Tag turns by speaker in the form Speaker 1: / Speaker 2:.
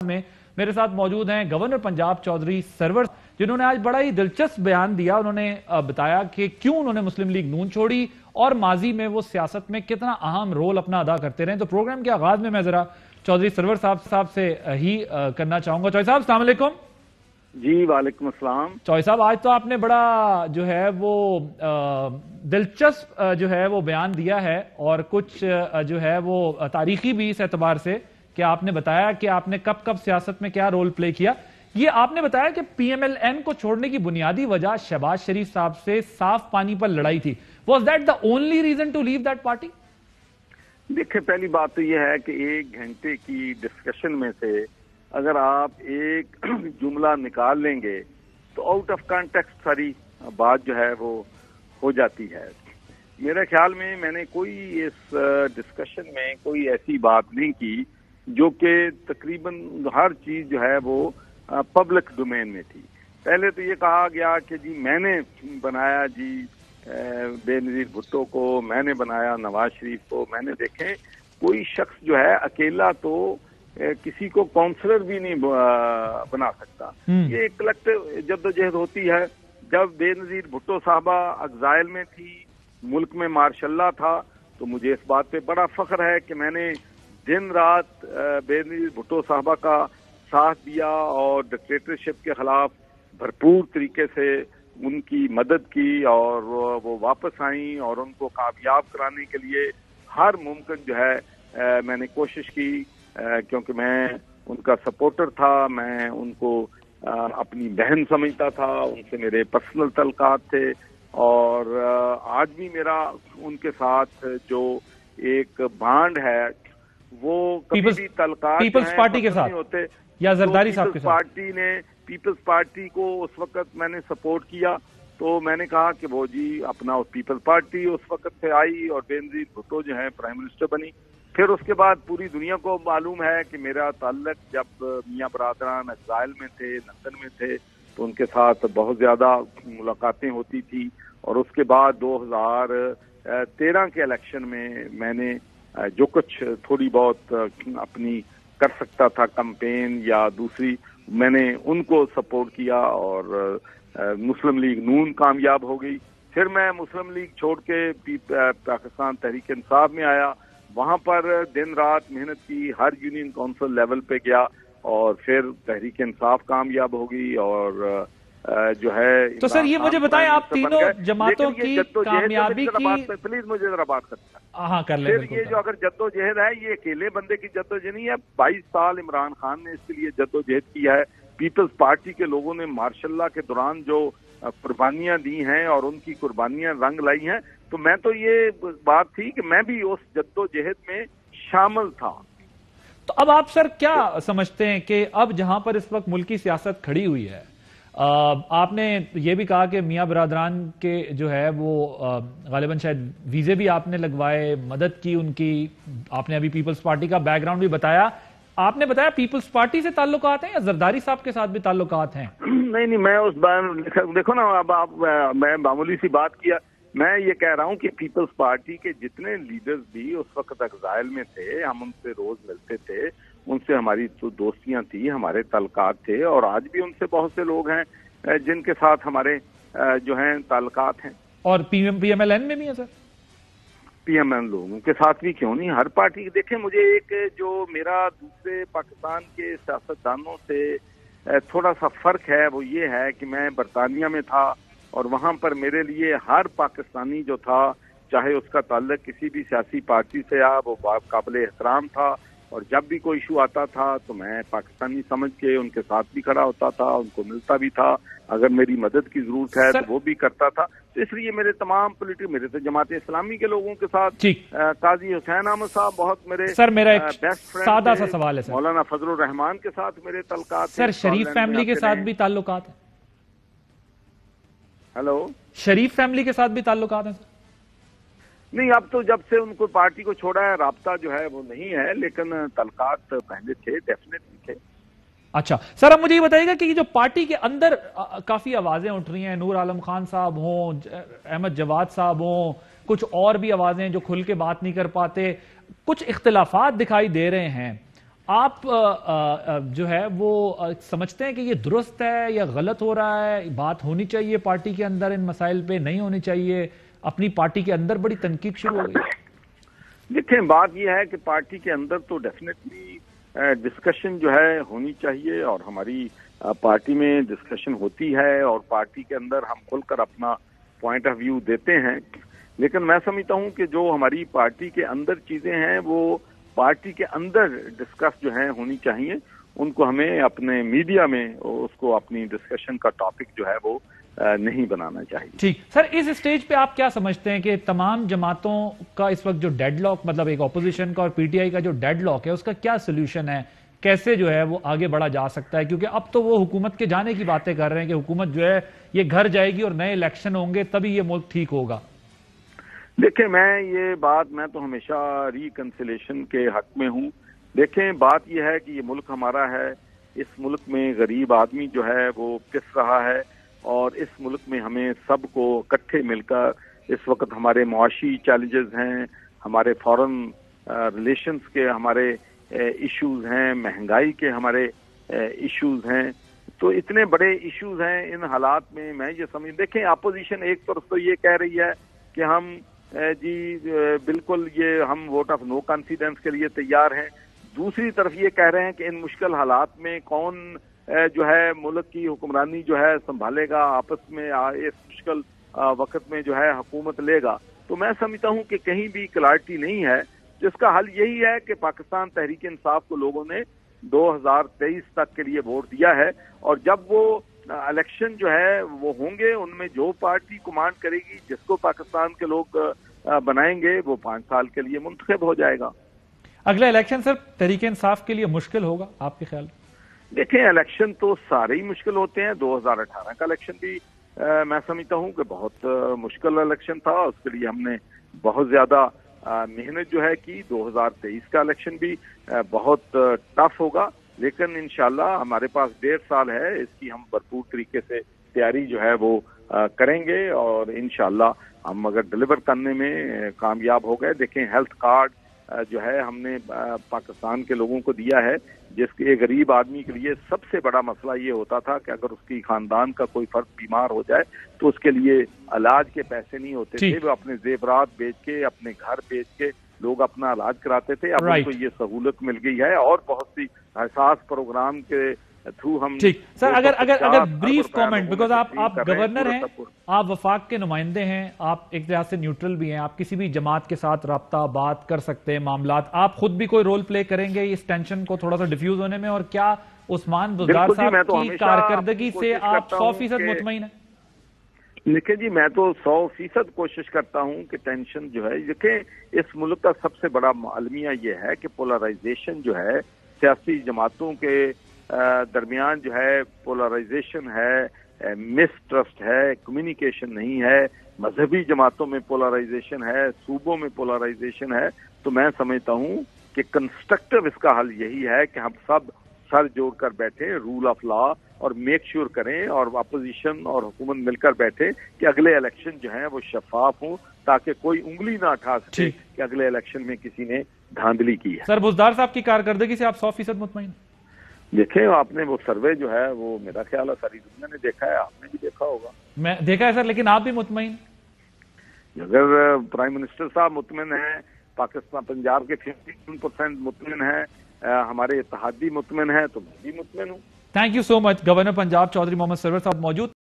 Speaker 1: میں میرے ساتھ موجود ہیں گورنر پنجاب چودھری سرور، جنہوں نے آج بڑا ہی دلچسپ بیان دیا. انہوں نے بتایا کہ کیوں انہوں نے مسلم لیگ نون چھوڑی اور ماضی میں وہ سیاست میں کتنا اہم رول اپنا ادا کرتے رہے. تو پروگرام کے آغاز میں ذرا چودھری سرور صاحب سے ہی کرنا چاہوں گا. چودھری صاحب السلام علیکم.
Speaker 2: جی وعلیکم السلام.
Speaker 1: چودھری صاحب آج تو آپ نے بڑا جو ہے وہ دلچسپ جو ہے وہ بیان دیا ہے اور کچھ جو ہے وہ تاریخی بھی اس اعتبار سے کہ آپ نے بتایا کہ آپ نے کب کب سیاست میں کیا رول پلے کیا. یہ آپ نے بتایا کہ پی ایم ایل این کو چھوڑنے کی بنیادی وجہ شہباز شریف صاحب سے صاف پانی پر لڑائی تھی. Was that the only reason to leave that party?
Speaker 2: دیکھیں پہلی بات تو یہ ہے کہ 1 گھنٹے کی ڈسکشن میں سے اگر آپ ایک جملہ نکال لیں گے تو آؤٹ آف کانٹیکسٹ ساری بات جو ہے وہ ہو جاتی ہے. میرے خیال میں نے کوئی اس ڈسکشن میں کوئی ایسی بات نہیں کی جو کہ تقریباً ہر چیز جو ہے وہ پبلک ڈومین میں تھی. پہلے تو یہ کہا گیا کہ جی میں نے بنایا جی بے نظیر بھٹو کو، میں نے بنایا نواز شریف کو. میں نے دیکھیں کوئی شخص جو ہے اکیلا تو کسی کو کونسلر بھی نہیں بنا سکتا. یہ ایک کلیکٹیو جدوجہد ہوتی ہے. جب بے نظیر بھٹو صاحبہ ایگزائل میں تھی، ملک میں مارشاء اللہ تھا، تو مجھے اس بات پہ بڑا فخر ہے کہ میں نے دن رات بے نظیر بھٹو صاحبہ کا ساتھ دیا اور ڈکٹیٹرشپ کے خلاف بھرپور طریقے سے ان کی مدد کی اور وہ واپس آئیں اور ان کو کامیاب کرانے کے لیے ہر ممکن جو ہے میں نے کوشش کی، کیونکہ میں ان کا سپورٹر تھا. میں ان کو اپنی بہن سمجھتا تھا، ان سے میرے پرسنل تعلقات تھے اور آج بھی میرا ان کے ساتھ جو ایک بانڈ ہے وہ کبھی بھی تعلقات
Speaker 1: پیپلز پارٹی کے ساتھ
Speaker 2: ہوتے
Speaker 1: یا زرداری صاحب کے ساتھ.
Speaker 2: پیپلز پارٹی کو اس وقت میں نے سپورٹ کیا تو میں نے کہا کہ وہ جی اپنا پیپلز پارٹی اس وقت سے آئی اور بے نظیر بھٹو جو ہے پرائم منسٹر بنی. پھر اس کے بعد پوری دنیا کو معلوم ہے کہ میرا تعلق جب میاں برادران ایگزائل میں تھے، لندن میں تھے، تو ان کے ساتھ بہت زیادہ ملاقاتیں ہوتی تھی. اور اس کے بعد 2013 کے الیکشن میں نے جو کچھ تھوڑی بہت اپنی کر سکتا تھا کمپین یا دوسری، میں نے ان کو سپورٹ کیا اور مسلم لیگ نون کامیاب ہو گئی. پھر میں مسلم لیگ چھوڑ کے پاکستان تحریک انصاف میں آیا، وہاں پر دن رات محنت کی، ہر یونین کونسل لیول پہ گیا اور پھر تحریک انصاف کامیاب ہو گئی اور جو ہے.
Speaker 1: تو سر یہ مجھے بتائیں آپ تینوں جماعتوں کی کامیابی کی،
Speaker 2: پلیز مجھے ذرا بات کرتا ہے.
Speaker 1: ہاں کر لیں.
Speaker 2: پھر یہ جو اگر جدوجہد ہے یہ اکیلے بندے کی جدوجہد نہیں ہے. 22 سال عمران خان نے اس کے لیے جدوجہد کی ہے. پیپلز پارٹی کے لوگوں نے مارشاء اللہ کے دوران جو قربانیاں دی ہیں اور ان کی قربانیاں رنگ لائی ہیں، تو میں تو یہ بات تھی کہ میں بھی اس جدوجہد میں شامل تھا.
Speaker 1: تو اب آپ سر کیا سمجھتے ہیں کہ اب جہاں پر اس وقت ملکی سیاست کھڑی ہوئی ہے، آپ نے یہ بھی کہا کہ میاں برادران کے جو ہے وہ غالباً شاید ویزے بھی آپ نے لگوائے، مدد کی ان کی، آپ نے ابھی پیپلز پارٹی کا بیک گراؤنڈ بھی بتایا. آپ نے بتایا پیپلز پارٹی سے تعلقات ہیں یا زرداری صاحب کے ساتھ بھی تعلقات ہیں؟
Speaker 2: نہیں میں اس بار دیکھو نا، اب میں معمولی سی بات کیا. میں یہ کہہ رہا ہوں کہ پیپلز پارٹی کے جتنے لیڈرز بھی اس وقت ایگزائل میں تھے، ہم ان سے روز ملتے تھے، ان سے ہماری تو دوستیاں تھیں، ہمارے تعلقات تھے اور آج بھی ان سے بہت سے لوگ ہیں جن کے ساتھ ہمارے جو ہیں تعلقات ہیں. اور
Speaker 1: پی ایم ایل این میں بھی ہے سر؟
Speaker 2: پی ایم ایل لوگوں کے ساتھ بھی کیوں نہیں، ہر پارٹی. دیکھیں مجھے ایک جو میرا دوسرے پاکستان کے سیاستدانوں سے تھوڑا سا فرق ہے وہ یہ ہے کہ میں برطانیہ میں تھا اور وہاں پر میرے لیے ہر پاکستانی جو تھا، چاہے اس کا تعلق کسی بھی سیاسی پارٹی سے آ، وہ قابل احترام تھا. اور جب بھی کوئی ایشو آتا تھا تو میں پاکستانی سمجھ کے ان کے ساتھ بھی کھڑا ہوتا تھا، ان کو ملتا بھی تھا. اگر میری مدد کی ضرورت ہے تو وہ بھی کرتا تھا. تو اس لیے میرے تمام میرے تو جماعت اسلامی کے لوگوں کے ساتھ قاضی حسین احمد صاحب بہت میرے
Speaker 1: بیسٹ فرینڈ، سادہ سا سوال ہے سر.
Speaker 2: مولانا فضل الرحمان کے ساتھ میرے تعلقات.
Speaker 1: سر شریف فیملی کے ساتھ بھی تعلقات ہیں؟
Speaker 2: ہیلو،
Speaker 1: شریف فیملی کے ساتھ بھی تعلقات ہیں سر؟
Speaker 2: نہیں، اب تو جب سے ان کو پارٹی کو چھوڑا ہے رابطہ جو ہے وہ نہیں ہے، لیکن تعلقات پہلے تھے، ڈیفینیٹلی تھے.
Speaker 1: اچھا سر، اب مجھے یہ بتائیے گا کہ یہ جو پارٹی کے اندر کافی آوازیں اٹھ رہی ہیں، نور عالم خان صاحب ہوں، احمد جواد صاحب ہوں، کچھ اور بھی آوازیں جو کھل کے بات نہیں کر پاتے، کچھ اختلافات دکھائی دے رہے ہیں. آپ جو ہے وہ سمجھتے ہیں کہ یہ درست ہے یا غلط ہو رہا ہے؟ بات ہونی چاہیے پارٹی کے اندر ان مسائل پہ، نہیں ہونی چاہیے؟ اپنی پارٹی کے اندر بڑی تنقید شروع ہو گئی۔
Speaker 2: دیکھیں بات یہ ہے کہ پارٹی کے اندر تو ڈیفینیٹلی ڈسکشن جو ہے ہونی چاہیے، اور ہماری پارٹی میں ڈسکشن ہوتی ہے، اور پارٹی کے اندر ہم کھل کر اپنا پوائنٹ آف ویو دیتے ہیں، لیکن میں سمجھتا ہوں کہ جو ہماری پارٹی کے اندر چیزیں ہیں وہ پارٹی کے اندر ڈسکس جو ہیں ہونی چاہیے، ان کو ہمیں اپنے میڈیا میں اس کو اپنی ڈسکشن کا ٹاپک جو ہے وہ نہیں بنانا چاہیے۔
Speaker 1: ٹھیک سر، اس اسٹیج پہ آپ کیا سمجھتے ہیں کہ تمام جماعتوں کا اس وقت جو ڈیڈ لاک، مطلب ایک اپوزیشن کا اور پی ٹی آئی کا جو ڈیڈ لاک ہے، اس کا کیا سولوشن ہے؟ کیسے جو ہے وہ آگے بڑھا جا سکتا ہے؟ کیونکہ اب تو وہ حکومت کے جانے کی باتیں کر رہے ہیں کہ حکومت جو ہے یہ گھر جائے گی اور نئے الیکشن ہوں گے تبھی یہ ملک ٹھیک ہوگا۔
Speaker 2: دیکھیں میں تو ہمیشہ ریکنسیلیشن کے حق میں ہوں۔ دیکھیں بات یہ ہے کہ یہ ملک ہمارا ہے، اس ملک میں غریب آدمی جو ہے وہ پس رہا ہے، اور اس ملک میں ہمیں سب کو اکٹھے مل کر، اس وقت ہمارے معاشی چیلنجز ہیں، ہمارے فارن ریلیشنز کے ہمارے ایشوز ہیں، مہنگائی کے ہمارے ایشوز ہیں، تو اتنے بڑے ایشوز ہیں۔ ان حالات میں یہ سمجھ، دیکھیں اپوزیشن ایک طرف تو یہ کہہ رہی ہے کہ ہم بالکل یہ ہم ووٹ آف نو کانفیڈنس کے لیے تیار ہیں، دوسری طرف یہ کہہ رہے ہیں کہ ان مشکل حالات میں کون جو ہے ملک کی حکمرانی جو ہے سنبھالے گا، آپس میں اس مشکل وقت میں جو ہے حکومت لے گا۔ تو میں سمجھتا ہوں کہ کہیں بھی کلیئرٹی نہیں ہے، جس کا حل یہی ہے کہ پاکستان تحریک انصاف کو لوگوں نے 2023 تک کے لیے ووٹ دیا ہے، اور جب وہ الیکشن جو ہے وہ ہوں گے، ان میں جو پارٹی کمانڈ کرے گی، جس کو پاکستان کے لوگ بنائیں گے، وہ 5 سال کے لیے منتخب ہو جائے گا۔
Speaker 1: اگلا الیکشن سر تحریک انصاف کے لیے مشکل ہوگا آپ کے خیال؟
Speaker 2: دیکھیں الیکشن تو سارے ہی مشکل ہوتے ہیں، 2018 کا الیکشن بھی میں سمجھتا ہوں کہ بہت مشکل الیکشن تھا، اس کے لیے ہم نے بہت زیادہ محنت جو ہے کی۔ 2023 کا الیکشن بھی بہت ٹف ہوگا، لیکن انشاءاللہ ہمارے پاس 1.5 سال ہے، اس کی ہم بھرپور طریقے سے تیاری جو ہے وہ کریں گے، اور انشاءاللہ ہم اگر ڈیلیور کرنے میں کامیاب ہو گئے۔ دیکھیں ہیلتھ کارڈ جو ہے ہم نے پاکستان کے لوگوں کو دیا ہے، جس کے غریب آدمی کے لیے سب سے بڑا مسئلہ یہ ہوتا تھا کہ اگر اس کی خاندان کا کوئی فرد بیمار ہو جائے تو اس کے لیے علاج کے پیسے نہیں ہوتے تھے، وہ اپنے زیورات بیچ کے، اپنے گھر بیچ کے لوگ اپنا علاج کراتے تھے۔ اب ان کو یہ سہولت مل گئی ہے، اور بہت سی حساس پروگرام کے تھرو ہم۔
Speaker 1: ٹھیک سر، اگر بریف کامنٹ، بیکاز آپ گورنر ہیں، آپ وفاق کے نمائندے ہیں، آپ ایک لحاظ سے نیوٹرل بھی ہیں، آپ کسی بھی جماعت کے ساتھ رابطہ بات کر سکتے ہیں، معاملات، آپ خود بھی کوئی رول پلے کریں گے اس ٹینشن کو تھوڑا سا ڈیفیوز ہونے میں؟ اور کیا عثمان بزدار صاحب کی کارکردگی سے آپ 100% مطمئن ہیں؟
Speaker 2: دیکھیں جی، میں تو 100% کوشش کرتا ہوں کہ ٹینشن جو ہے، دیکھیں اس ملک کا سب سے بڑا المیہ یہ ہے کہ پولرائزیشن جو ہے، سیاسی جماعتوں کے درمیان جو ہے پولرائزیشن ہے، مسٹرسٹ ہے، کمیونیکیشن نہیں ہے، مذہبی جماعتوں میں پولرائزیشن ہے، صوبوں میں پولرائزیشن ہے۔ تو میں سمجھتا ہوں کہ کنسٹرکٹیو اس کا حل یہی ہے کہ ہم سب سر جوڑ کر بیٹھے، رول آف لا، اور میک شیور کریں، اور اپوزیشن اور حکومت مل کر بیٹھے کہ اگلے الیکشن جو ہیں وہ شفاف ہوں، تاکہ کوئی انگلی نہ اٹھا سکے کہ اگلے الیکشن میں کسی نے دھاندلی کی ہے۔
Speaker 1: سر بزدار صاحب کی کارکردگی سے آپ 100% مطمئن؟
Speaker 2: دیکھیں آپ نے وہ سروے جو ہے وہ میرا خیال ہے ساری دنیا نے دیکھا ہے، آپ نے بھی دیکھا ہوگا۔
Speaker 1: میں دیکھا ہے سر، لیکن آپ بھی مطمئن؟
Speaker 2: اگر پرائم منسٹر صاحب مطمئن ہیں، پاکستان پنجاب کے 51% مطمئن ہیں، ہمارے اتحادی مطمئن ہیں، تو میں بھی مطمئن ہوں۔
Speaker 1: Thank you so much. Governor Punjab Chaudhry Muhammad Sarwar sahab موجود